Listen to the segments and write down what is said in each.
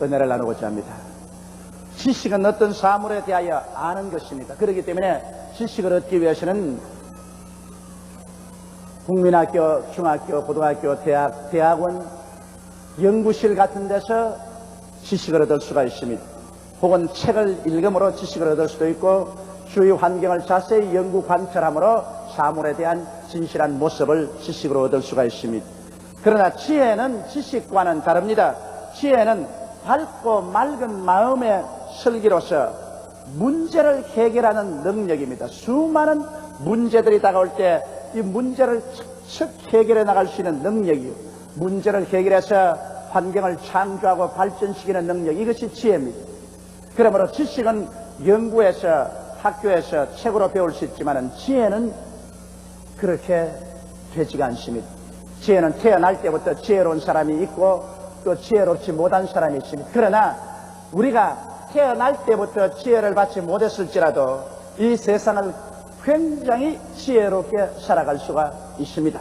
은혜를 나누고자 합니다. 지식은 어떤 사물에 대하여 아는 것입니다. 그렇기 때문에 지식을 얻기 위해서는 국민학교, 중학교, 고등학교, 대학원, 연구실 같은 데서 지식을 얻을 수가 있습니다. 혹은 책을 읽음으로 지식을 얻을 수도 있고 주위 환경을 자세히 연구 관찰함으로 사물에 대한 진실한 모습을 지식으로 얻을 수가 있습니다. 그러나 지혜는 지식과는 다릅니다. 지혜는 밝고 맑은 마음의 설기로서 문제를 해결하는 능력입니다. 수많은 문제들이 다가올 때 이 문제를 척척 해결해 나갈 수 있는 능력이요, 문제를 해결해서 환경을 창조하고 발전시키는 능력, 이것이 지혜입니다. 그러므로 지식은 연구에서, 학교에서 책으로 배울 수 있지만 지혜는 그렇게 되지가 않습니다. 지혜는 태어날 때부터 지혜로운 사람이 있고 또 지혜롭지 못한 사람이 있습니다. 그러나 우리가 태어날 때부터 지혜를 받지 못했을지라도 이 세상을 굉장히 지혜롭게 살아갈 수가 있습니다.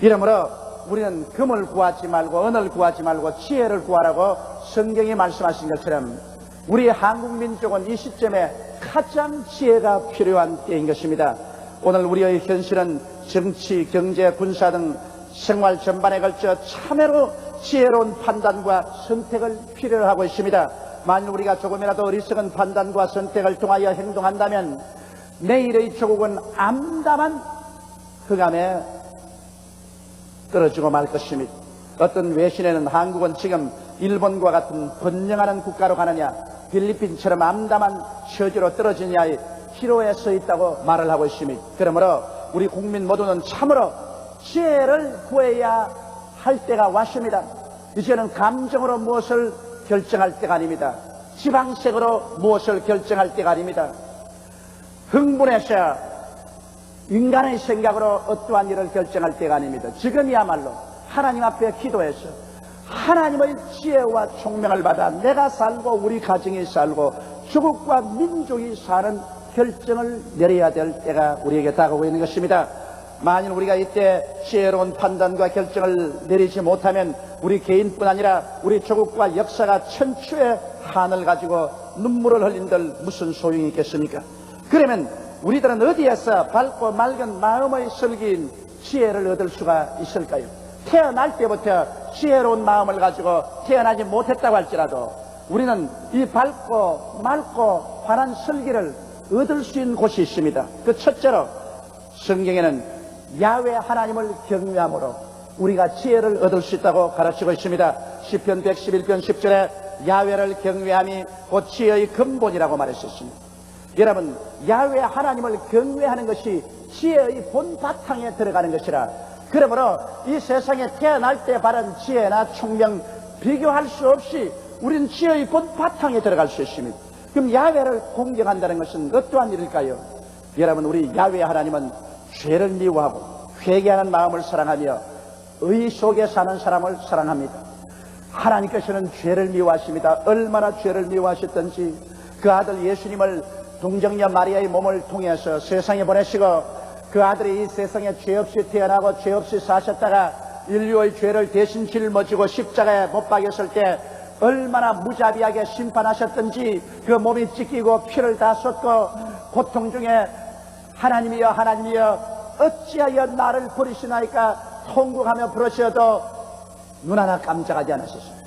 이러므로 우리는 금을 구하지 말고 은을 구하지 말고 지혜를 구하라고 성경이 말씀하신 것처럼 우리 한국 민족은 이 시점에 가장 지혜가 필요한 때인 것입니다. 오늘 우리의 현실은 정치, 경제, 군사 등 생활 전반에 걸쳐 참으로 지혜로운 판단과 선택을 필요로 하고 있습니다. 만일 우리가 조금이라도 어리석은 판단과 선택을 통하여 행동한다면 내일의 조국은 암담한 흑암에 떨어지고 말 것입니다. 어떤 외신에는 한국은 지금 일본과 같은 번영하는 국가로 가느냐, 필리핀처럼 암담한 처지로 떨어지냐의 기로에 서 있다고 말을 하고 있습니다. 그러므로 우리 국민 모두는 참으로 지혜를 구해야 할 때가 왔습니다. 이제는 감정으로 무엇을 결정할 때가 아닙니다. 지방색으로 무엇을 결정할 때가 아닙니다. 흥분해서 인간의 생각으로 어떠한 일을 결정할 때가 아닙니다. 지금이야말로 하나님 앞에 기도해서 하나님의 지혜와 총명을 받아 내가 살고 우리 가정이 살고 조국과 민족이 사는 결정을 내려야 될 때가 우리에게 다가오고 있는 것입니다. 만일 우리가 이때 지혜로운 판단과 결정을 내리지 못하면 우리 개인뿐 아니라 우리 조국과 역사가 천추의 한을 가지고 눈물을 흘린들 무슨 소용이 있겠습니까? 그러면 우리들은 어디에서 밝고 맑은 마음의 설기인 지혜를 얻을 수가 있을까요? 태어날 때부터 지혜로운 마음을 가지고 태어나지 못했다고 할지라도 우리는 이 밝고 맑고 환한 설기를 얻을 수 있는 곳이 있습니다. 그 첫째로 성경에는 야훼 하나님을 경외함으로 우리가 지혜를 얻을 수 있다고 가르치고 있습니다. 시편 111편 10절에 야훼를 경외함이 곧 지혜의 근본이라고 말했었습니다. 여러분, 야훼 하나님을 경외하는 것이 지혜의 본 바탕에 들어가는 것이라, 그러므로 이 세상에 태어날 때 바른 지혜나 총명 비교할 수 없이 우리는 지혜의 본 바탕에 들어갈 수 있습니다. 그럼 야훼를 공경한다는 것은 어떠한 일일까요? 여러분, 우리 야훼 하나님은 죄를 미워하고 회개하는 마음을 사랑하며 의 속에 사는 사람을 사랑합니다. 하나님께서는 죄를 미워하십니다. 얼마나 죄를 미워하셨던지 그 아들 예수님을 동정녀 마리아의 몸을 통해서 세상에 보내시고 그 아들이 이 세상에 죄 없이 태어나고 죄 없이 사셨다가 인류의 죄를 대신 짊어지고 십자가에 못 박였을 때 얼마나 무자비하게 심판하셨던지 그 몸이 찢기고 피를 다 쏟고 고통 중에 하나님이여 하나님이여 어찌하여 나를 버리시나이까 통곡하며 부르셔도 눈 하나 깜짝하지 않으셨습니다.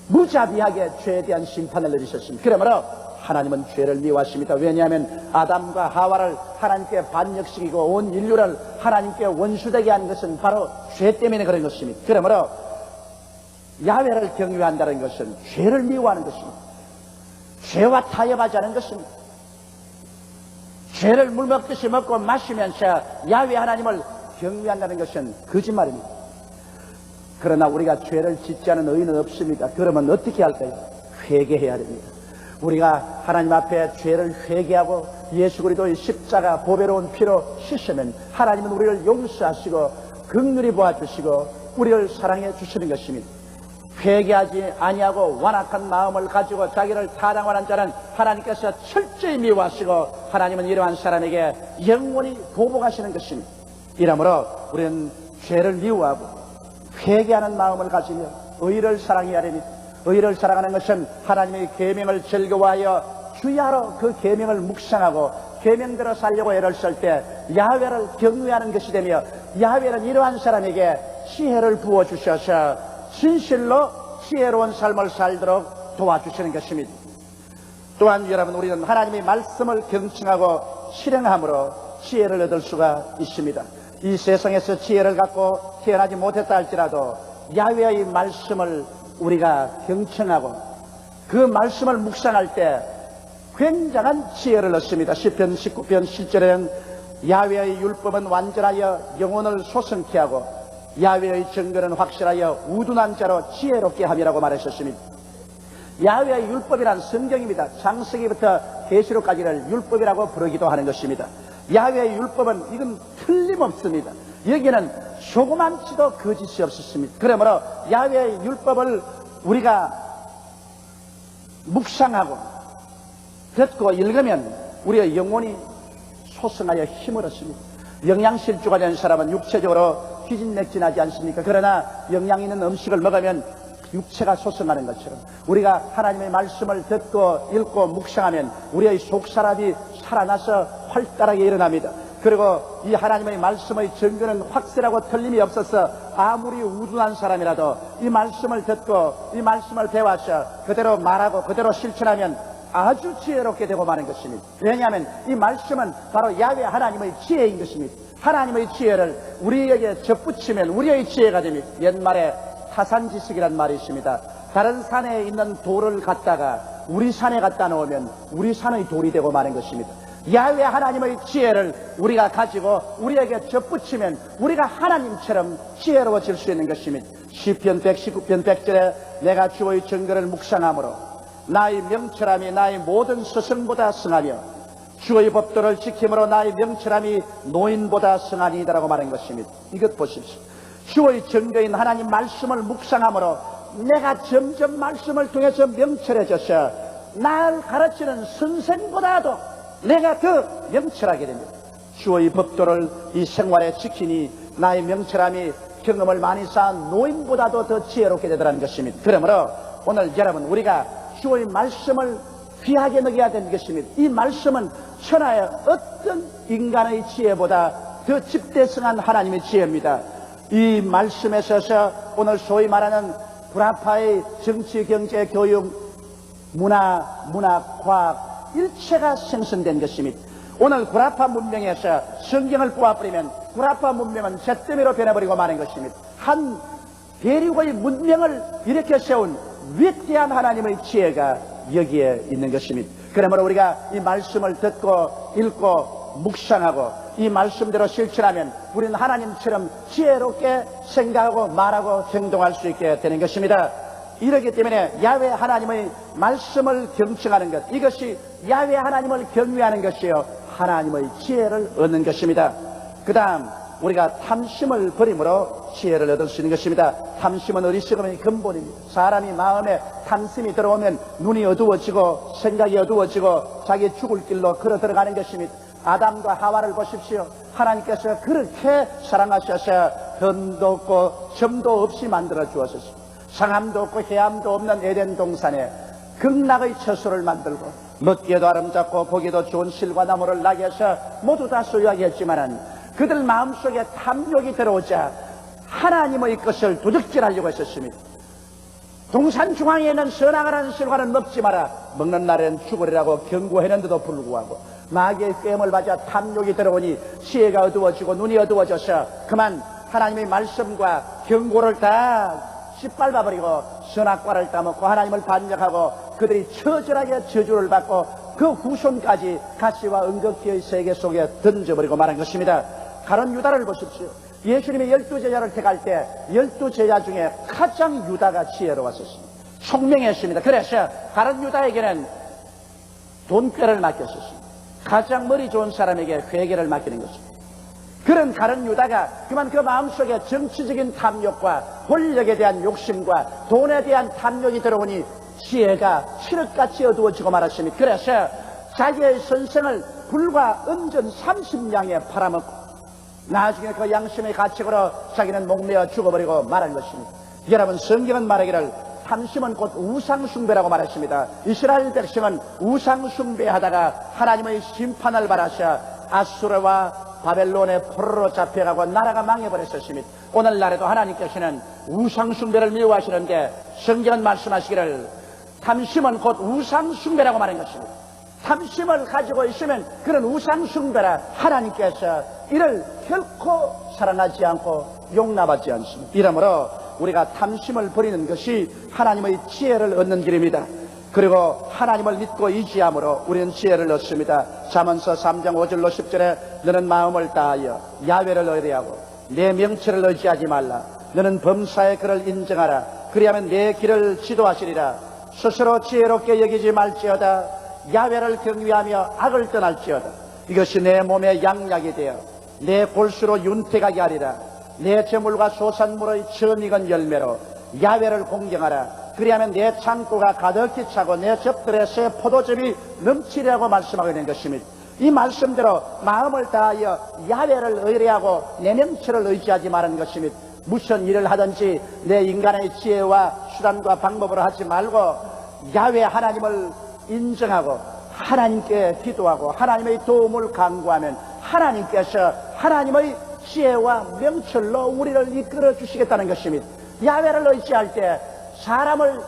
무자비하게 죄에 대한 심판을 내리셨습니다. 그러므로 하나님은 죄를 미워하십니다. 왜냐하면 아담과 하와를 하나님께 반역시키고 온 인류를 하나님께 원수되게 한 것은 바로 죄 때문에 그런 것입니다. 그러므로 야훼를 경외한다는 것은 죄를 미워하는 것입니다. 죄와 타협하지 않은 것입니다. 죄를 물 먹듯이 먹고 마시면서 야훼 하나님을 경외한다는 것은 거짓말입니다. 그러나 우리가 죄를 짓지 않은 의인은 없습니다. 그러면 어떻게 할까요? 회개해야 됩니다. 우리가 하나님 앞에 죄를 회개하고 예수 그리스도의 십자가 보배로운 피로 씻으면 하나님은 우리를 용서하시고 긍휼히 보아주시고 우리를 사랑해 주시는 것입니다. 회개하지 아니하고 완악한 마음을 가지고 자기를 타당하는 자는 하나님께서 철저히 미워하시고 하나님은 이러한 사람에게 영원히 보복하시는 것입니다. 이러므로 우리는 죄를 미워하고 회개하는 마음을 가지며 의를 사랑해야 됩니다. 의를 사랑하는 것은 하나님의 계명을 즐거워하여 주야로 그 계명을 묵상하고 계명대로 살려고 애를 쓸 때 야훼를 경외하는 것이 되며, 야훼는 이러한 사람에게 지혜를 부어주셔서 진실로 지혜로운 삶을 살도록 도와주시는 것입니다. 또한 여러분, 우리는 하나님의 말씀을 경청하고 실행함으로 지혜를 얻을 수가 있습니다. 이 세상에서 지혜를 갖고 태어나지 못했다 할지라도 야훼의 말씀을 우리가 경청하고 그 말씀을 묵상할 때 굉장한 지혜를 얻습니다. 시편 19편 7절에는 야훼의 율법은 완전하여 영혼을 소성케 하고 야훼의 증거는 확실하여 우둔한 자로 지혜롭게 함이라고 말하셨습니다. 야훼의 율법이란 성경입니다. 창세기부터 계시록까지를 율법이라고 부르기도 하는 것입니다. 야훼의 율법은 이건 틀림없습니다. 여기에는 조그만치도 거짓이 없었습니다. 그러므로 야훼의 율법을 우리가 묵상하고 듣고 읽으면 우리의 영혼이 소성하여 힘을 얻습니다. 영양실조가 된 사람은 육체적으로 기진맥진하지 않습니까? 그러나 영양 있는 음식을 먹으면 육체가 소성하는 것처럼 우리가 하나님의 말씀을 듣고 읽고 묵상하면 우리의 속사람이 살아나서 활달하게 일어납니다. 그리고 이 하나님의 말씀의 증거는 확실하고 틀림이 없어서 아무리 우둔한 사람이라도 이 말씀을 듣고 이 말씀을 배워서 그대로 말하고 그대로 실천하면 아주 지혜롭게 되고 마는 것입니다. 왜냐하면 이 말씀은 바로 야훼 하나님의 지혜인 것입니다. 하나님의 지혜를 우리에게 접붙이면 우리의 지혜가 됩니다. 옛말에 타산지식이란 말이 있습니다. 다른 산에 있는 돌을 갖다가 우리 산에 갖다 놓으면 우리 산의 돌이 되고 마는 것입니다. 야훼 하나님의 지혜를 우리가 가지고 우리에게 접붙이면 우리가 하나님처럼 지혜로워질 수 있는 것입니다. 시편 119편 100절에 내가 주의 증거를 묵상함으로 나의 명철함이 나의 모든 스승보다 승하며 주의 법도를 지킴으로 나의 명철함이 노인보다 승하니이다라고 말한 것입니다. 이것 보십시오. 주의 증거인 하나님 말씀을 묵상함으로 내가 점점 말씀을 통해서 명철해져서 날 가르치는 선생보다도 내가 더 명철하게 됩니다. 주의 법도를 이 생활에 지키니 나의 명철함이 경험을 많이 쌓은 노인보다도 더 지혜롭게 되더라는 것입니다. 그러므로 오늘 여러분, 우리가 주의 말씀을 귀하게 여겨야 되는 것입니다. 이 말씀은 천하의 어떤 인간의 지혜보다 더 집대성한 하나님의 지혜입니다. 이 말씀에 있어서 오늘 소위 말하는 불합화의 정치, 경제, 교육, 문학, 과학 일체가 생성된 것입니다. 오늘 불합화 문명에서 성경을 뽑아버리면 불합화 문명은 잿더미로 변해버리고 마는 것입니다. 한 대륙의 문명을 이렇게 세운 위대한 하나님의 지혜가 여기에 있는 것입니다. 그러므로 우리가 이 말씀을 듣고 읽고 묵상하고 이 말씀대로 실천하면 우리는 하나님처럼 지혜롭게 생각하고 말하고 행동할 수 있게 되는 것입니다. 이렇기 때문에 야훼 하나님의 말씀을 경청하는 것, 이것이 야훼 하나님을 경외하는 것이요 하나님의 지혜를 얻는 것입니다. 그 다음 우리가 탐심을 버림으로 지혜를 얻을 수 있는 것입니다. 탐심은 어리석음의 근본입니다. 사람이 마음에 탐심이 들어오면 눈이 어두워지고 생각이 어두워지고 자기 죽을 길로 걸어 들어가는 것입니다. 아담과 하와를 보십시오. 하나님께서 그렇게 사랑하셔서 흠도 없고 점도 없이 만들어 주었습니다. 상함도 없고 해함도 없는 에덴 동산에 극락의 처소를 만들고 먹기에도 아름답고 보기에도 좋은 실과 나무를 나게 해서 모두 다 소유하게 했지만은 그들 마음속에 탐욕이 들어오자 하나님의 것을 도둑질하려고 했었습니다. 동산 중앙에 있는 선악을 실과는 먹지 마라, 먹는 날엔 죽으리라고 경고했는데도 불구하고 마귀의 꾀임을 받아 탐욕이 들어오니 지혜가 어두워지고 눈이 어두워져서 그만 하나님의 말씀과 경고를 다 짓밟아버리고 선악과를 따먹고 하나님을 반역하고 그들이 처절하게 저주를 받고 그 후손까지 가시와 은극기의 세계 속에 던져버리고 말한 것입니다. 가룟 유다를 보십시오. 예수님이 12제자를 택할 때 12제자 중에 가장 유다가 지혜로웠었습니다. 총명했습니다. 그래서 가룟 유다에게는 돈꾀를 맡겼었습니다. 가장 머리 좋은 사람에게 회계를 맡기는 것입니다. 그런 가룟 유다가 그만 그 마음속에 정치적인 탐욕과 권력에 대한 욕심과 돈에 대한 탐욕이 들어오니 지혜가 칠흑같이 어두워지고 말았습니다. 그래서 자기의 선생을 불과 은전 30냥에 팔아먹고 나중에 그 양심의 가책으로 자기는 목매어 죽어버리고 말한 것입니다. 여러분, 성경은 말하기를 탐심은 곧 우상숭배라고 말했습니다. 이스라엘 백성은 우상숭배하다가 하나님의 심판을 받아서 아수르와 바벨론의 포로로 잡혀가고 나라가 망해버렸었습니다. 오늘날에도 하나님께서는 우상숭배를 미워하시는데 성경은 말씀하시기를 탐심은 곧 우상숭배라고 말한 것입니다. 탐심을 가지고 있으면 그런 우상숭배라 하나님께서 이를 결코 사랑하지 않고 용납하지 않습니다. 이러므로 우리가 탐심을 버리는 것이 하나님의 지혜를 얻는 길입니다. 그리고 하나님을 믿고 의지함으로 우리는 지혜를 얻습니다. 잠언서 3장 5절로 10절에 너는 마음을 다하여 야훼를 의뢰하고 내 명철을 의지하지 말라. 너는 범사의 그를 인정하라. 그리하면 내 길을 지도하시리라. 스스로 지혜롭게 여기지 말지어다. 야훼를 경외하며 악을 떠날지어다. 이것이 내 몸의 양약이 되어 내 골수로 윤택하게 하리라. 내 재물과 소산물의 처음 익은 열매로 야훼를 공경하라. 그리하면 내 창고가 가득히 차고 내 젖들의 새 포도즙이 넘치리라고 말씀하고 있는 것입니다. 이 말씀대로 마음을 다하여 야훼를 의뢰하고 내 명철을 의지하지 말은 것입니다. 무슨 일을 하든지 내 인간의 지혜와 수단과 방법으로 하지 말고 야훼 하나님을 인정하고 하나님께 기도하고 하나님의 도움을 간구하면 하나님께서 하나님의 지혜와 명철로 우리를 이끌어 주시겠다는 것입니다. 야훼를 의지할 때 사람을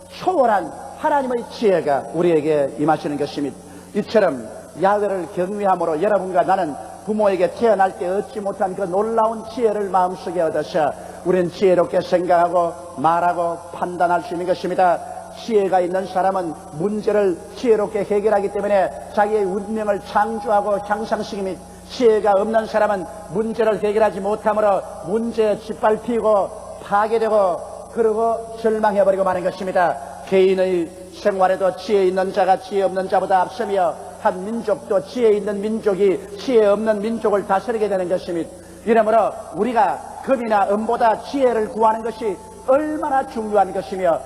초월한 하나님의 지혜가 우리에게 임하시는 것입니다. 이처럼 야훼를 경외함으로 여러분과 나는 부모에게 태어날 때 얻지 못한 그 놀라운 지혜를 마음속에 얻어서 우리는 지혜롭게 생각하고 말하고 판단할 수 있는 것입니다. 지혜가 있는 사람은 문제를 지혜롭게 해결하기 때문에 자기의 운명을 창조하고 향상시킵니다. 지혜가 없는 사람은 문제를 해결하지 못함으로 문제에 짓밟히고 파괴되고 그러고 절망해버리고 마는 것입니다. 개인의 생활에도 지혜 있는 자가 지혜 없는 자보다 앞서며 한 민족도 지혜 있는 민족이 지혜 없는 민족을 다스리게 되는 것입니다. 이러므로 우리가 금이나 은보다 지혜를 구하는 것이 얼마나 중요한 것이며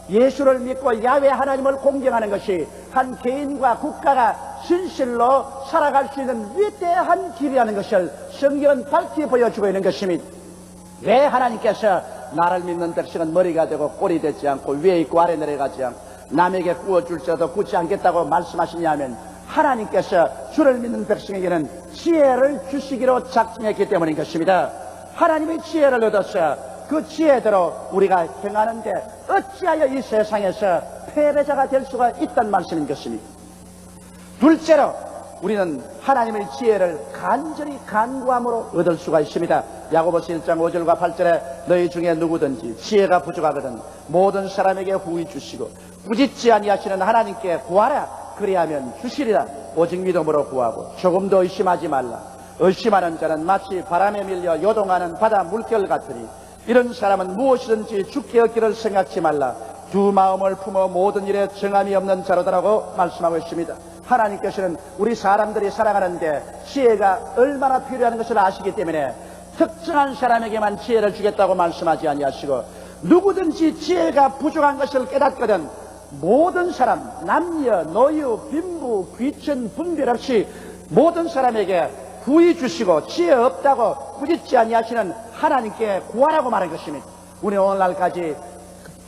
예수를 믿고 야훼 하나님을 공경하는 것이 한 개인과 국가가 진실로 살아갈 수 있는 위대한 길이라는 것을 성경은 밝히 보여주고 있는 것입니다. 왜 하나님께서 나를 믿는 백성은 머리가 되고 꼴이 되지 않고 위에 있고 아래 내려가지 않고 남에게 구워줄지라도 굳지 않겠다고 말씀하시냐면 하나님께서 주를 믿는 백성에게는 지혜를 주시기로 작정했기 때문인 것입니다. 하나님의 지혜를 얻어서 그 지혜대로 우리가 행하는데 어찌하여 이 세상에서 패배자가 될 수가 있다는 말씀인 것입니다. 둘째로 우리는 하나님의 지혜를 간절히 간구함으로 얻을 수가 있습니다. 야고보서 1장 5절과 8절에 너희 중에 누구든지 지혜가 부족하거든 모든 사람에게 후히 주시고 꾸짖지 아니하시는 하나님께 구하라. 그리하면 주시리라. 오직 믿음으로 구하고 조금도 의심하지 말라. 의심하는 자는 마치 바람에 밀려 요동하는 바다 물결 같으니 이런 사람은 무엇이든지 죽게 얻기를 생각지 말라. 두 마음을 품어 모든 일에 정함이 없는 자로다라고 말씀하고 있습니다. 하나님께서는 우리 사람들이 살아가는데 지혜가 얼마나 필요한 것을 아시기 때문에 특정한 사람에게만 지혜를 주겠다고 말씀하지 아니하시고 누구든지 지혜가 부족한 것을 깨닫거든 모든 사람 남녀 노유 빈부 귀천 분별 없이 모든 사람에게 후히 주시고 지혜 없다고 꾸짖지 아니하시는 하나님께 구하라고 말한 것입니다. 우리 오늘날까지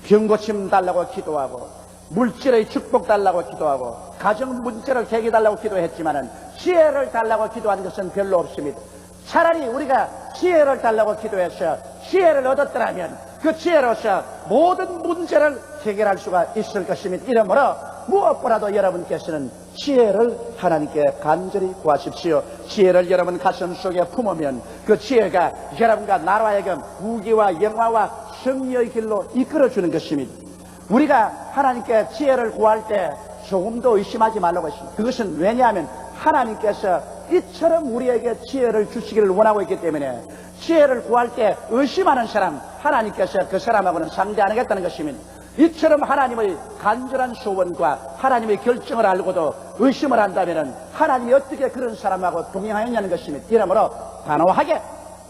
병고침 달라고 기도하고 물질의 축복 달라고 기도하고 가정 문제를 해결해 달라고 기도했지만은 지혜를 달라고 기도한 것은 별로 없습니다. 차라리 우리가 지혜를 달라고 기도해서 지혜를 얻었더라면 그 지혜로서 모든 문제를 해결할 수가 있을 것입니다. 이러므로 무엇보다도 여러분께서는 지혜를 하나님께 간절히 구하십시오. 지혜를 여러분 가슴 속에 품으면 그 지혜가 여러분과 나로 하여금 부귀와 영화와 승리의 길로 이끌어주는 것입니다. 우리가 하나님께 지혜를 구할 때 조금도 의심하지 말라고 했습니다. 그것은 왜냐하면 하나님께서 이처럼 우리에게 지혜를 주시기를 원하고 있기 때문에 지혜를 구할 때 의심하는 사람 하나님께서 그 사람하고는 상대 안 하겠다는 것입니다. 이처럼 하나님의 간절한 소원과 하나님의 결정을 알고도 의심을 한다면 하나님이 어떻게 그런 사람하고 동행하였냐는 것입니다. 이러므로 단호하게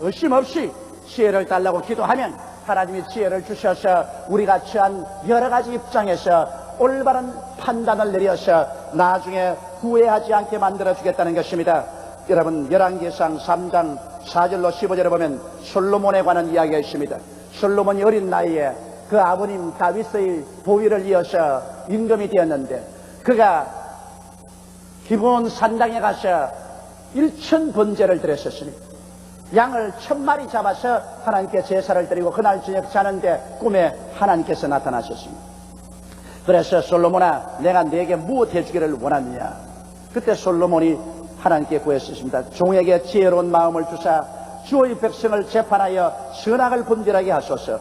의심 없이 지혜를 달라고 기도하면 하나님이 지혜를 주셔서 우리가 처한 여러 가지 입장에서 올바른 판단을 내려서 나중에 후회하지 않게 만들어주겠다는 것입니다. 여러분 열왕기상 3장 4절로 15절에 보면 솔로몬에 관한 이야기가 있습니다. 솔로몬이 어린 나이에 그 아버님 다윗의 보위를 이어서 임금이 되었는데 그가 기브온 산당에 가서 1000번제를 드렸었으니 양을 1000마리 잡아서 하나님께 제사를 드리고 그날 저녁 자는데 꿈에 하나님께서 나타나셨습니다. 그래서 솔로몬아, 내가 네게 무엇 해주기를 원하느냐? 그때 솔로몬이 하나님께 구했습니다. 종에게 지혜로운 마음을 주사 주의 백성을 재판하여 선악을 분별하게 하소서.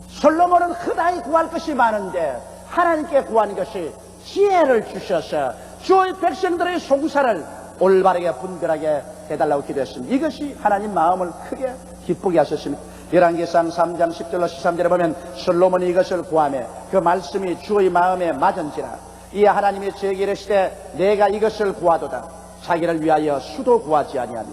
솔로몬은 흔하게 구할 것이 많은데 하나님께 구한 것이 지혜를 주셔서 주의 백성들의 송사를 올바르게 분별하게 해달라고 기도했습니다. 이것이 하나님 마음을 크게 기쁘게 하셨습니다. 열왕기상 3장 10절로 13절에 보면 솔로몬이 이것을 구하며 그 말씀이 주의 마음에 맞은지라 이에 하나님이 저에게 이르시되 내가 이것을 구하도다. 자기를 위하여 수도 구하지 아니하며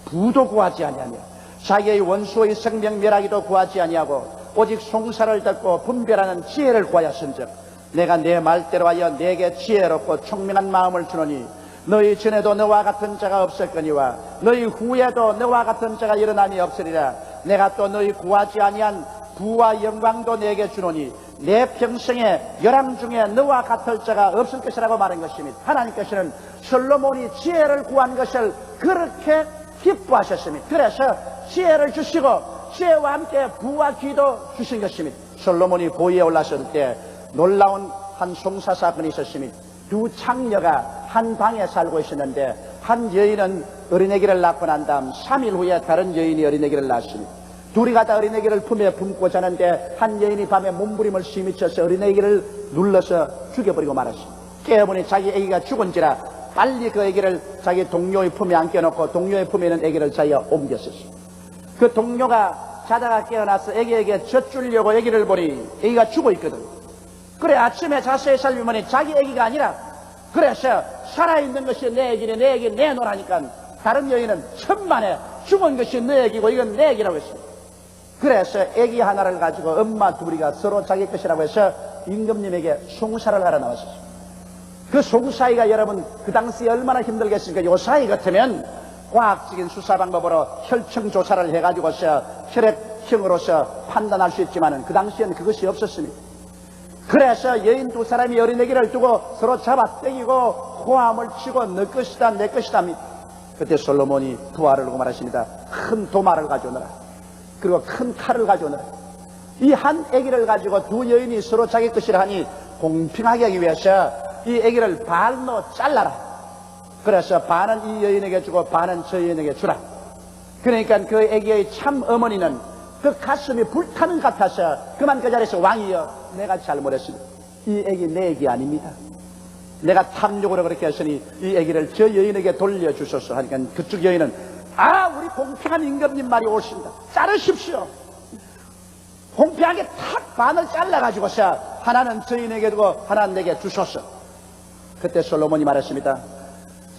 부도 구하지 아니하며 자기의 원수의 생명 멸하기도 구하지 아니하고 오직 송사를 듣고 분별하는 지혜를 구하였은즉 내가 내 말대로 하여 내게 지혜롭고 총명한 마음을 주노니 너희 전에도 너와 같은 자가 없었거니와 너희 후에도 너와 같은 자가 일어남이 없으리라. 내가 또 너희 구하지 아니한 부와 영광도 내게 주노니 내 평생에 열왕 중에 너와 같을 자가 없을 것이라고 말한 것입니다. 하나님께서는 솔로몬이 지혜를 구한 것을 그렇게 기뻐하셨습니다. 그래서 지혜를 주시고 지혜와 함께 부와 귀도 주신 것입니다. 솔로몬이 보위에 올랐을 때 놀라운 한 송사 사건이 있었습니다. 두 창녀가 한 방에 살고 있었는데 한 여인은 어린애기를 낳고 난 다음 3일 후에 다른 여인이 어린애기를 낳았습니다. 둘이 가다 어린애기를 품에 품고 자는데 한 여인이 밤에 몸부림을 심히 쳐서 어린애기를 눌러서 죽여버리고 말았습니다. 깨어보니 자기 애기가 죽은지라 빨리 그 애기를 자기 동료의 품에 안겨놓고 동료의 품에 있는 애기를 자기가 옮겼었습니다. 그 동료가 자다가 깨어나서 애기에게 젖주려고 애기를 보니 애기가 죽어있거든. 그래 아침에 자세히 살펴보니 자기 애기가 아니라 그래서 살아있는 것이 내 애기니 내 애기 내놓으라니까 다른 여인은 천만에 죽은 것이 내 애기고 이건 내 애기라고 했습니다. 그래서 애기 하나를 가지고 엄마 둘이가 서로 자기 것이라고 해서 임금님에게 송사를 하러 나왔었습니다. 그 송사위가 여러분 그 당시에 얼마나 힘들겠습니까? 요 사이 같으면 과학적인 수사 방법으로 혈청 조사를 해가지고서 혈액형으로서 판단할 수 있지만은 그 당시에는 그것이 없었습니다. 그래서 여인 두 사람이 어린애기를 두고 서로 잡아 떼기고 호함을 치고 너 것이다 내 것이다 합니다. 그때 솔로몬이 부하를 하고 말하십니다. 큰 도마를 가져오너라. 그리고 큰 칼을 가져오너라. 이 한 애기를 가지고 두 여인이 서로 자기 것이라 하니 공평하게 하기 위해서 이 애기를 반으로 잘라라. 그래서 반은 이 여인에게 주고 반은 저 여인에게 주라. 그러니까 그 애기의 참 어머니는 그 가슴이 불타는 것 같아서 그만 그 자리에서 왕이여 내가 잘못했습니다. 이 애기 내 애기 아닙니다. 내가 탐욕으로 그렇게 했으니 이 애기를 저 여인에게 돌려주소서 하니까 그쪽 여인은 우리 공평한 임금님 말이 옳습니다. 자르십시오. 공평하게 탁 반을 잘라가지고서 하나는 저 여인에게 두고 하나는 내게 주소서. 그때 솔로몬이 말했습니다.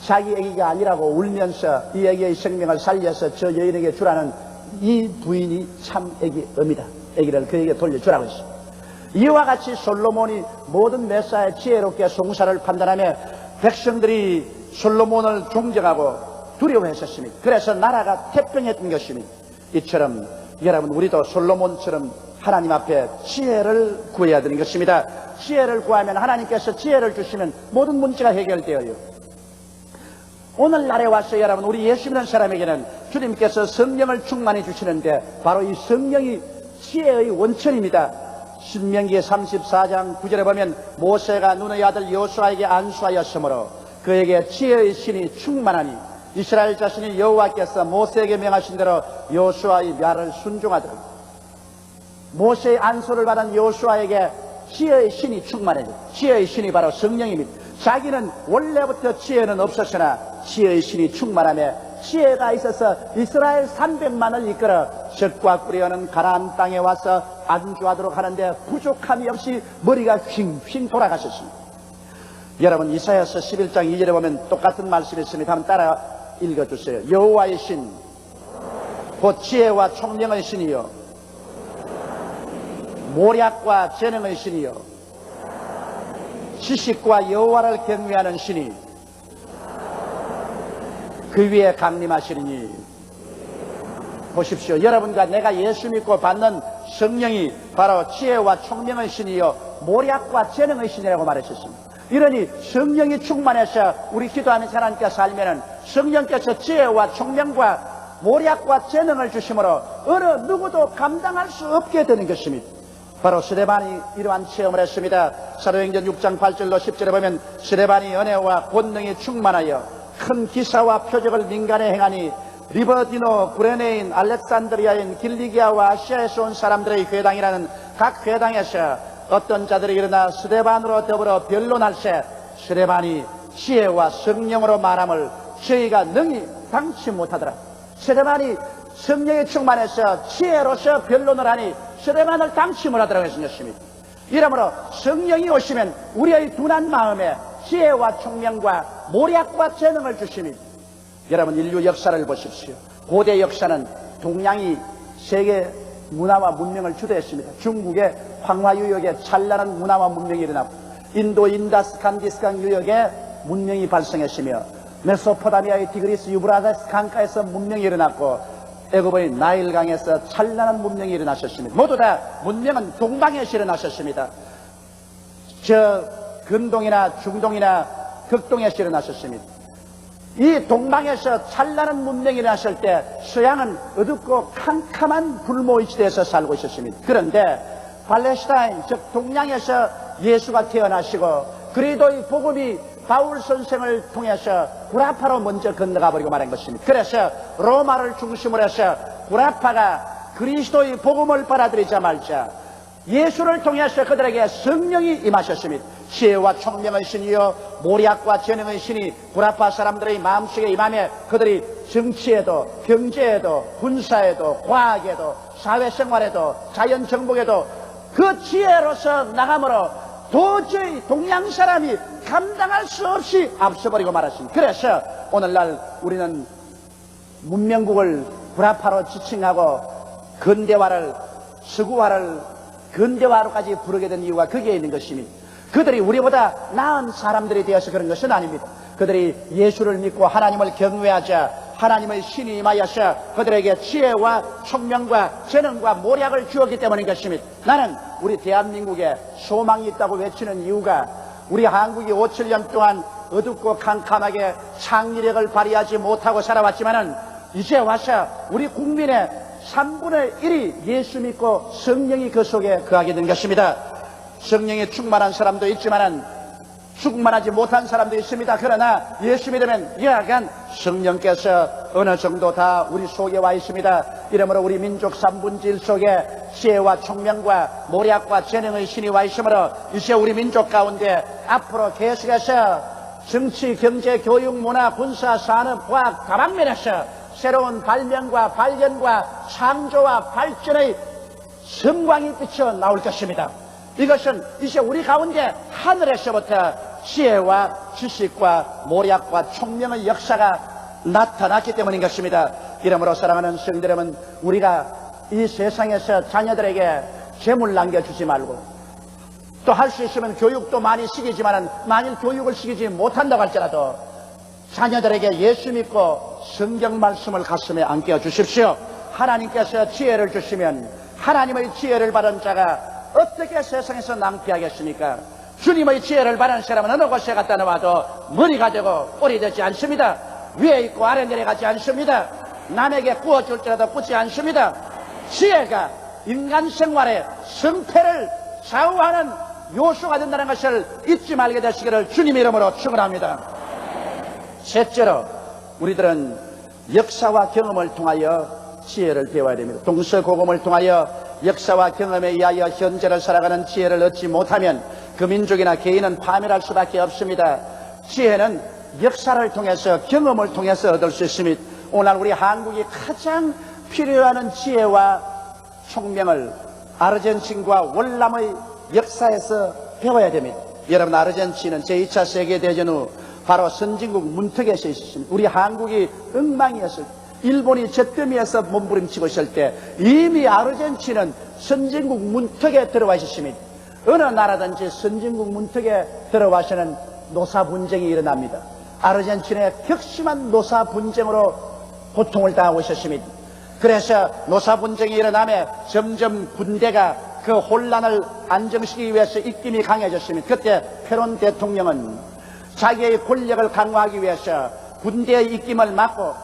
자기 애기가 아니라고 울면서 이 애기의 생명을 살려서 저 여인에게 주라는 이 부인이 참 애기입니다. 애기를 그에게 돌려주라고 했습니다. 이와 같이 솔로몬이 모든 메사에 지혜롭게 송사를 판단하며 백성들이 솔로몬을 존경하고 두려워했었습니다. 그래서 나라가 태평했던 것입니다. 이처럼 여러분 우리도 솔로몬처럼 하나님 앞에 지혜를 구해야 되는 것입니다. 지혜를 구하면 하나님께서 지혜를 주시면 모든 문제가 해결되어요. 오늘날에 와서 여러분 우리 예수 믿는 사람에게는 주님께서 성령을 충만해 주시는데 바로 이 성령이 지혜의 원천입니다. 신명기 34장 9절에 보면 모세가 눈의 아들 여호수아에게 안수하였으므로 그에게 지혜의 신이 충만하니 이스라엘 자신이 여호와께서 모세에게 명하신 대로 여호수아의 멸을 순종하더라. 모세의 안수를 받은 여호수아에게 지혜의 신이 충만해요. 지혜의 신이 바로 성령입니다. 자기는 원래부터 지혜는 없었으나 지혜의 신이 충만하며 지혜가 있어서 이스라엘 300만을 이끌어 젖과 꿀이어는 가나안 땅에 와서 안주하도록 하는데 부족함이 없이 머리가 휙휙 돌아가셨습니다. 여러분 이사야서 11장 2절에 보면 똑같은 말씀이 있습니다. 한번 따라 읽어주세요. 여호와의 신 곧 지혜와 총명의 신이요 모략과 재능의 신이요 지식과 여호와를 경외하는 신이 그 위에 강림하시리니 보십시오. 여러분과 내가 예수 믿고 받는 성령이 바로 지혜와 총명의 신이요 모략과 재능의 신이라고 말하셨습니다. 이러니 성령이 충만해서 우리 기도하면서 하나님께 살면은 성령께서 지혜와 총명과 모략과 재능을 주심으로 어느 누구도 감당할 수 없게 되는 것입니다. 바로 스데반이 이러한 체험을 했습니다. 사도행전 6장 8절로 10절에 보면 스데반이 은혜와 권능이 충만하여 큰 기사와 표적을 민간에 행하니 리버디노, 구레네인, 알렉산드리아인, 길리기아와 아시아에서 온 사람들의 회당이라는 각 회당에서 어떤 자들이 일어나 스데반으로 더불어 변론할세 스데반이 지혜와 성령으로 말함을 저희가 능히 당치 못하더라. 스데반이 성령에 충만해서 지혜로서 변론을 하니 스데반을 당치 못하더라고 했습니다. 이러므로 성령이 오시면 우리의 둔한 마음에 지혜와 총명과 모략과 재능을 주시니 여러분 인류 역사를 보십시오. 고대 역사는 동양이 세계 문화와 문명을 주도했습니다. 중국의 황화유역에 찬란한 문화와 문명이 일어났고 인도 인다스 간디스강 유역에 문명이 발생했으며 메소포타미아의 티그리스 유브라데스 강가에서 문명이 일어났고 애굽의 나일강에서 찬란한 문명이 일어나셨습니다. 모두 다 문명은 동방에서 일어나셨습니다. 저 근동이나 중동이나 극동에서 일어나셨습니다. 이 동방에서 찬란한 문명이 일어났을 때 서양은 어둡고 캄캄한 불모의 시대에서 살고 있었습니다. 그런데 팔레스타인 즉 동양에서 예수가 태어나시고 그리스도의 복음이 바울 선생을 통해서 구라파로 먼저 건너가 버리고 말한 것입니다. 그래서 로마를 중심으로 해서 구라파가 그리스도의 복음을 받아들이자마자 예수를 통해서 그들에게 성령이 임하셨습니다. 지혜와 총명의 신이요 모략과 재능의 신이 구라파 사람들의 마음속에 임하며 그들이 정치에도 경제에도 군사에도 과학에도 사회생활에도 자연정복에도 그 지혜로서 나감으로 도저히 동양 사람이 감당할 수 없이 앞서버리고 말았습니다. 그래서 오늘날 우리는 문명국을 구라파로 지칭하고 근대화를 서구화를 근대화로까지 부르게 된 이유가 거기에 있는 것입니다. 그들이 우리보다 나은 사람들이 되어서 그런 것은 아닙니다. 그들이 예수를 믿고 하나님을 경외하자 하나님의 신이 임하여서 그들에게 지혜와 총명과 재능과 모략을 주었기 때문인 것입니다. 나는 우리 대한민국에 소망이 있다고 외치는 이유가 우리 한국이 5, 7년 동안 어둡고 캄캄하게 창의력을 발휘하지 못하고 살아왔지만은 이제 와서 우리 국민의 3분의 1이 예수 믿고 성령이 그 속에 거하게 된 것입니다. 성령이 충만한 사람도 있지만은 충만하지 못한 사람도 있습니다. 그러나 예수 믿으면 여하간 성령께서 어느 정도 다 우리 속에 와 있습니다. 이러므로 우리 민족 3분의 1 속에 지혜와 총명과 모략과 재능의 신이 와 있으므로 이제 우리 민족 가운데 앞으로 계속해서 정치, 경제, 교육, 문화, 군사, 산업, 과학 다방면에서 새로운 발명과 발견과 창조와 발전의 성광이 비쳐 나올 것입니다. 이것은 이제 우리 가운데 하늘에서부터 지혜와 지식과 모략과 총명의 역사가 나타났기 때문인 것입니다. 이러므로 사랑하는 성도 여러분, 우리가 이 세상에서 자녀들에게 재물 남겨주지 말고 또 할 수 있으면 교육도 많이 시키지만 만일 교육을 시키지 못한다고 할지라도 자녀들에게 예수 믿고 성경 말씀을 가슴에 안겨 주십시오. 하나님께서 지혜를 주시면 하나님의 지혜를 받은 자가 어떻게 세상에서 낭피하겠습니까? 주님의 지혜를 받은 사람은 어느 곳에 갖다 놓아도 머리가 되고 꼴이 되지 않습니다. 위에 있고 아래 내려가지 않습니다. 남에게 구워줄지라도 굳지 않습니다. 지혜가 인간 생활의 성패를 좌우하는 요소가 된다는 것을 잊지 말게 되시기를 주님의 이름으로 축원합니다. 셋째로 우리들은 역사와 경험을 통하여 지혜를 배워야 됩니다. 동서고금을 통하여 역사와 경험에 의하여 현재를 살아가는 지혜를 얻지 못하면 그 민족이나 개인은 파멸할 수밖에 없습니다. 지혜는 역사를 통해서 경험을 통해서 얻을 수 있습니다. 오늘 우리 한국이 가장 필요한 지혜와 총명을 아르헨틴과 월남의 역사에서 배워야 됩니다. 여러분, 아르헨틴은 제2차 세계대전 후 바로 선진국 문턱에 서 있었습니다. 우리 한국이 엉망이었을 때, 일본이 잿더미에서 몸부림치고 있을 때 이미 아르헨틴은 선진국 문턱에 들어와 있었습니다. 어느 나라든지 선진국 문턱에 들어와서는 노사 분쟁이 일어납니다. 아르헨틴의 격심한 노사 분쟁으로 고통을 당하고 있었습니다. 그래서 노사 분쟁이 일어나며 점점 군대가 그 혼란을 안정시키기 위해서 입김이 강해졌습니다. 그때 페론 대통령은 자기의 권력을 강화하기 위해서 군대의 입김을 막고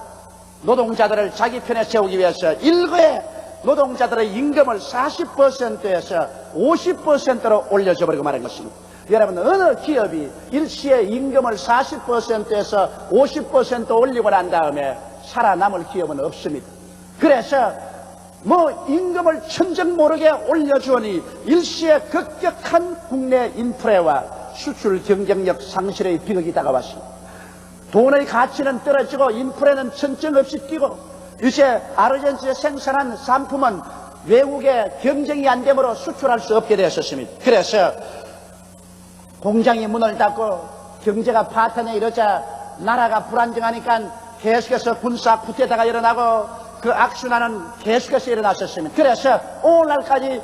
노동자들을 자기 편에 세우기 위해서 일거에 노동자들의 임금을 40%에서 50%로 올려줘 버리고 말한 것입니다. 여러분, 어느 기업이 일시에 임금을 40%에서 50% 올리고 난 다음에 살아남을 기업은 없습니다. 그래서 임금을 천정 모르게 올려주니 일시에 급격한 국내 인플레와 수출 경쟁력 상실의 비극이 다가왔습니다. 돈의 가치는 떨어지고 인플레는 천정 없이 뛰고 이제 아르헨티나에 생산한 상품은 외국에 경쟁이 안 되므로 수출할 수 없게 되었습니다. 그래서 공장이 문을 닫고 경제가 파탄에 이르자 나라가 불안정하니까 계속해서 군사 쿠데타가 일어나고 그 악순환은 계속해서 일어났었습니다. 그래서 오늘날까지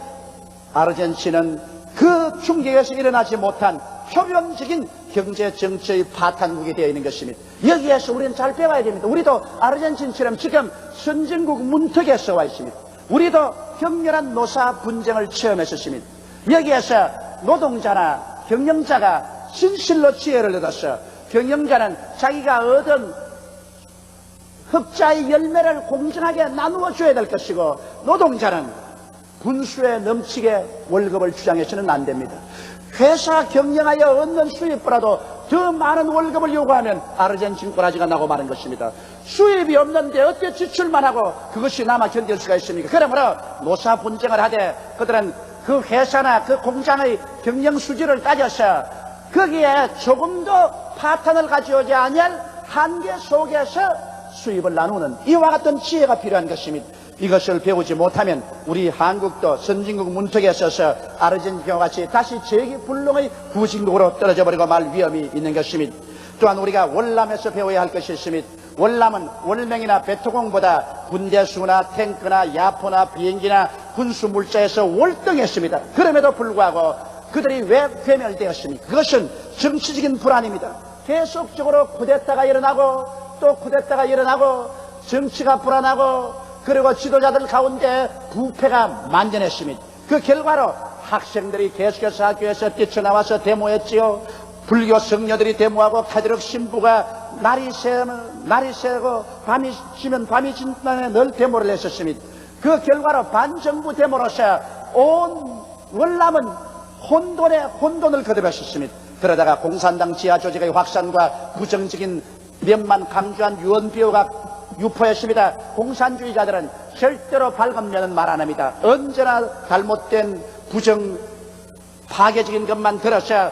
아르헨티나는 그 충격에서 일어나지 못한 표면적인 경제 정치의 파탄국이 되어 있는 것입니다. 여기에서 우리는 잘 배워야 됩니다. 우리도 아르헨티나처럼 지금 선진국 문턱에 서와 있습니다. 우리도 격렬한 노사 분쟁을 체험했었습니다. 여기에서 노동자나 경영자가 진실로 지혜를 얻어서 경영자는 자기가 얻은 흑자의 열매를 공정하게 나누어 줘야 될 것이고 노동자는 분수에 넘치게 월급을 주장해서는 안 됩니다. 회사 경영하여 얻는 수입보다도 더 많은 월급을 요구하면 아르헨티나 꼬라지가 나고 마는 것입니다. 수입이 없는데 어떻게 지출만 하고 그것이 남아 견딜 수가 있습니까? 그러므로 노사 분쟁을 하되 그들은 그 회사나 그 공장의 경영 수지를 따져서 거기에 조금도 파탄을 가져오지 아니할 한계 속에서 수입을 나누는 이와 같은 지혜가 필요한 것입니다. 이것을 배우지 못하면 우리 한국도 선진국 문턱에 서서 아르헨티나와 같이 다시 재기불능의 후진국으로 떨어져 버리고 말 위험이 있는 것입니다. 또한 우리가 월남에서 배워야 할 것이 있습니다. 월남은 월명이나 베토공보다 군대수나 탱크나 야포나 비행기나 군수물자에서 월등했습니다. 그럼에도 불구하고 그들이 왜 괴멸되었습니까? 그것은 정치적인 불안입니다. 계속적으로 쿠데타가 일어나고 또 쿠데타가 일어나고 정치가 불안하고 그리고 지도자들 가운데 부패가 만연했습니다. 그 결과로 학생들이 계속해서 학교에서 뛰쳐나와서 데모했지요. 불교 성녀들이 데모하고 카톨릭 신부가 날이 새고 밤이 지면 밤이 진단에 늘 데모를 했었습니다. 그 결과로 반정부 데모로서 온 월남은 혼돈을 거듭했었습니다. 그러다가 공산당 지하 조직의 확산과 부정적인 면만 강조한 유언비어가 유포했습니다. 공산주의자들은 절대로 밝은 면은 말 안 합니다. 언제나 잘못된 부정 파괴적인 것만 들어서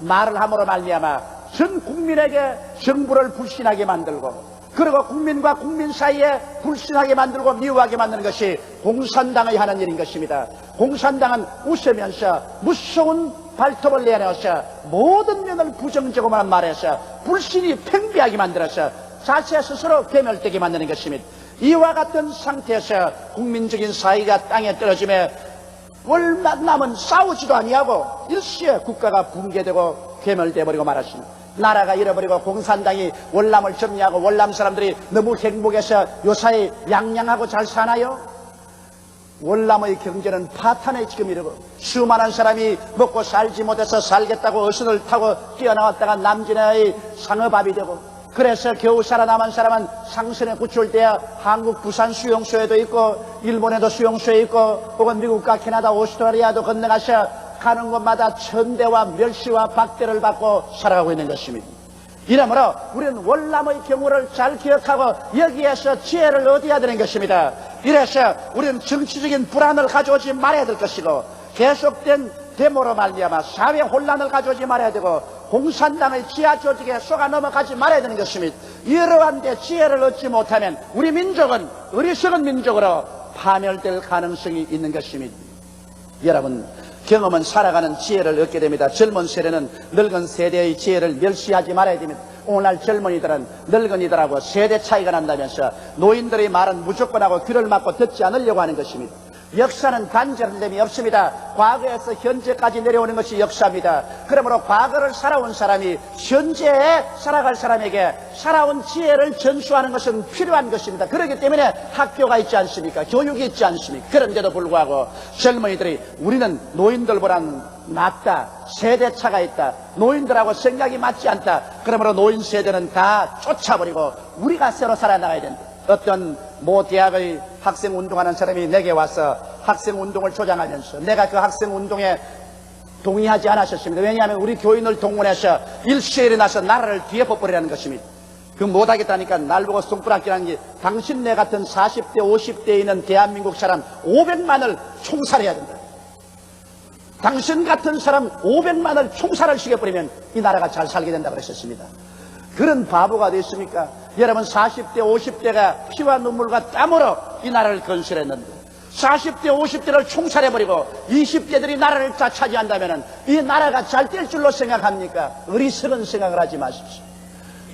말을 함으로 말미암아 전 국민에게 정부를 불신하게 만들고 그리고 국민과 국민 사이에 불신하게 만들고 미워하게 만드는 것이 공산당의 하는 일인 것입니다. 공산당은 웃으면서 무서운 발톱을 내어서 모든 면을 부정적으로만 말해서 불신이 팽배하게 만들어서 자체 스스로 괴멸되게 만드는 것입니다. 이와 같은 상태에서 국민적인 사회가 땅에 떨어지며 월남은 싸우지도 아니하고 일시에 국가가 붕괴되고 괴멸되어버리고 말았습니다. 나라가 잃어버리고 공산당이 월남을 정리하고 월남 사람들이 너무 행복해서 요사이 양양하고 잘 사나요? 월남의 경제는 파탄에 지금 이르고 수많은 사람이 먹고 살지 못해서 살겠다고 어선을 타고 뛰어나왔다가 남진의 상업압이 되고 그래서 겨우 살아남은 사람은 상선에 구출되어 한국 부산 수용소에도 있고 일본에도 수용소에 있고 혹은 미국과 캐나다 오스트라리아도 건너가서 가는 곳마다 천대와 멸시와 박대를 받고 살아가고 있는 것입니다. 이러므로 우리는 월남의 경우를 잘 기억하고 여기에서 지혜를 얻어야 되는 것입니다. 이래서 우리는 정치적인 불안을 가져오지 말아야 될 것이고 계속된 데모로 말미암아 사회 혼란을 가져오지 말아야 되고 공산당의 지하 조직에 속아 넘어가지 말아야 되는 것입니다. 이러한 데 지혜를 얻지 못하면 우리 민족은 어리석은 민족으로 파멸될 가능성이 있는 것입니다. 여러분, 경험은 살아가는 지혜를 얻게 됩니다. 젊은 세대는 늙은 세대의 지혜를 멸시하지 말아야 됩니다. 오늘날 젊은이들은 늙은이들하고 세대 차이가 난다면서 노인들의 말은 무조건 하고 귀를 막고 듣지 않으려고 하는 것입니다. 역사는 단절됨이 없습니다. 과거에서 현재까지 내려오는 것이 역사입니다. 그러므로 과거를 살아온 사람이 현재에 살아갈 사람에게 살아온 지혜를 전수하는 것은 필요한 것입니다. 그렇기 때문에 학교가 있지 않습니까? 교육이 있지 않습니까? 그런데도 불구하고 젊은이들이 우리는 노인들보다는 낫다, 세대차가 있다, 노인들하고 생각이 맞지 않다, 그러므로 노인 세대는 다 쫓아버리고 우리가 새로 살아나가야 된다. 어떤 모 대학의 학생 운동하는 사람이 내게 와서 학생 운동을 조장하면서 내가 그 학생 운동에 동의하지 않았었습니다. 왜냐하면 우리 교인을 동원해서 일시에 일어나서 나라를 뒤에 벗버리라는 것입니다. 그 못하겠다니까 날 보고 손가락질하는 게 당신네 같은 40대 50대에 있는 대한민국 사람 500만을 총살해야 된다. 당신 같은 사람 500만을 총살을 시켜버리면 이 나라가 잘 살게 된다고 그랬었습니다. 그런 바보가 어디 있습니까? 여러분 40대 50대가 피와 눈물과 땀으로 이 나라를 건설했는데 40대 50대를 총살해버리고 20대들이 나라를 차지한다면 이 나라가 잘 될 줄로 생각합니까? 어리석은 생각을 하지 마십시오.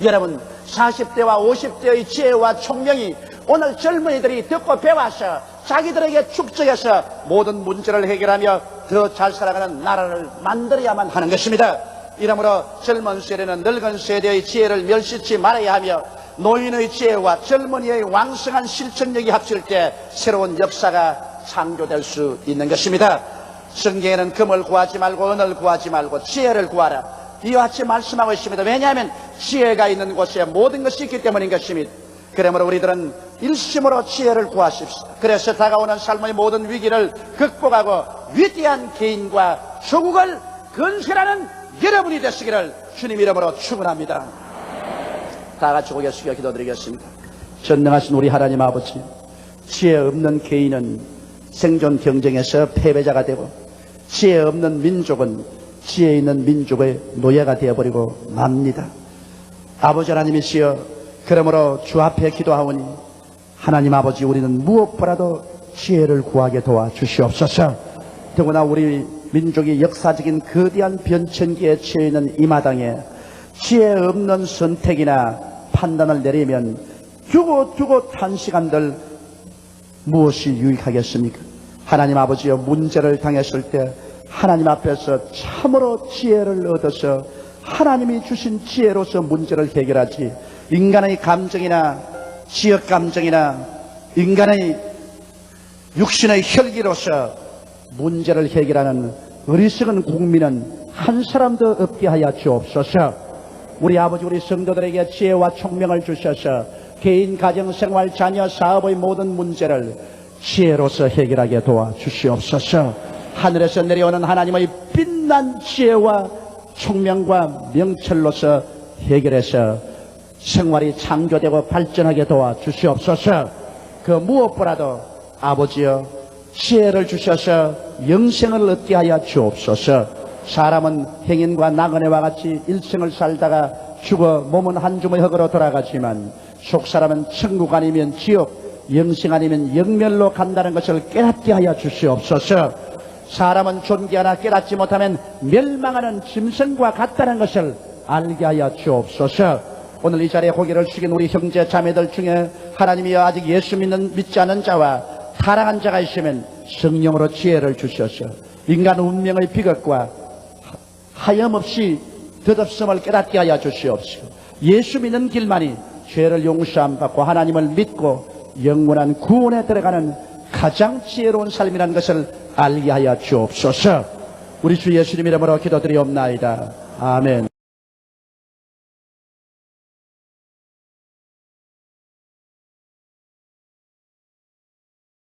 여러분 40대와 50대의 지혜와 총명이 오늘 젊은이들이 듣고 배워서 자기들에게 축적해서 모든 문제를 해결하며 더 잘 살아가는 나라를 만들어야만 하는 것입니다. 이러므로 젊은 세대는 늙은 세대의 지혜를 멸시치 말아야 하며 노인의 지혜와 젊은이의 왕성한 실천력이 합칠 때 새로운 역사가 창조될 수 있는 것입니다. 성경에는 금을 구하지 말고 은을 구하지 말고 지혜를 구하라, 이와 같이 말씀하고 있습니다. 왜냐하면 지혜가 있는 곳에 모든 것이 있기 때문인 것입니다. 그러므로 우리들은 일심으로 지혜를 구하십시오. 그래서 다가오는 삶의 모든 위기를 극복하고 위대한 개인과 조국을 건설하는 여러분이 되시기를 주님 이름으로 축원합니다. 다 같이 고개 숙여 기도드리겠습니다. 전능하신 우리 하나님 아버지, 지혜 없는 개인은 생존 경쟁에서 패배자가 되고 지혜 없는 민족은 지혜 있는 민족의 노예가 되어버리고 맙니다. 아버지 하나님이시여, 그러므로 주 앞에 기도하오니 하나님 아버지, 우리는 무엇보다도 지혜를 구하게 도와주시옵소서. 더구나 우리 민족이 역사적인 거대한 변천기에 처해 있는 이 마당에 지혜 없는 선택이나 판단을 내리면 두고 탄시간들 무엇이 유익하겠습니까? 하나님 아버지여, 문제를 당했을 때 하나님 앞에서 참으로 지혜를 얻어서 하나님이 주신 지혜로서 문제를 해결하지, 인간의 감정이나 지역 감정이나 인간의 육신의 혈기로서 문제를 해결하는 어리석은 국민은 한 사람도 없게 하여 주옵소서. 우리 아버지, 우리 성도들에게 지혜와 총명을 주셔서 개인, 가정, 생활, 자녀, 사업의 모든 문제를 지혜로서 해결하게 도와주시옵소서. 하늘에서 내려오는 하나님의 빛난 지혜와 총명과 명철로서 해결해서 생활이 창조되고 발전하게 도와주시옵소서. 그 무엇보다도 아버지여, 지혜를 주셔서 영생을 얻게 하여 주옵소서. 사람은 행인과 나그네와 같이 일생을 살다가 죽어 몸은 한 주머니 흙으로 돌아가지만 속사람은 천국 아니면 지옥, 영생 아니면 영멸로 간다는 것을 깨닫게 하여 주시옵소서. 사람은 존귀하나 깨닫지 못하면 멸망하는 짐승과 같다는 것을 알게 하여 주옵소서. 오늘 이 자리에 고개를 숙인 우리 형제 자매들 중에 하나님이여, 아직 예수 믿지 않은 자와 타락한 자가 있으면 성령으로 지혜를 주셔서 인간 운명의 비극과 하염없이 덧없음을 깨닫게 하여 주시옵시고, 예수 믿는 길만이 죄를 용서함 받고 하나님을 믿고 영원한 구원에 들어가는 가장 지혜로운 삶이라는 것을 알게 하여 주옵소서. 우리 주 예수님 이름으로 기도드리옵나이다. 아멘.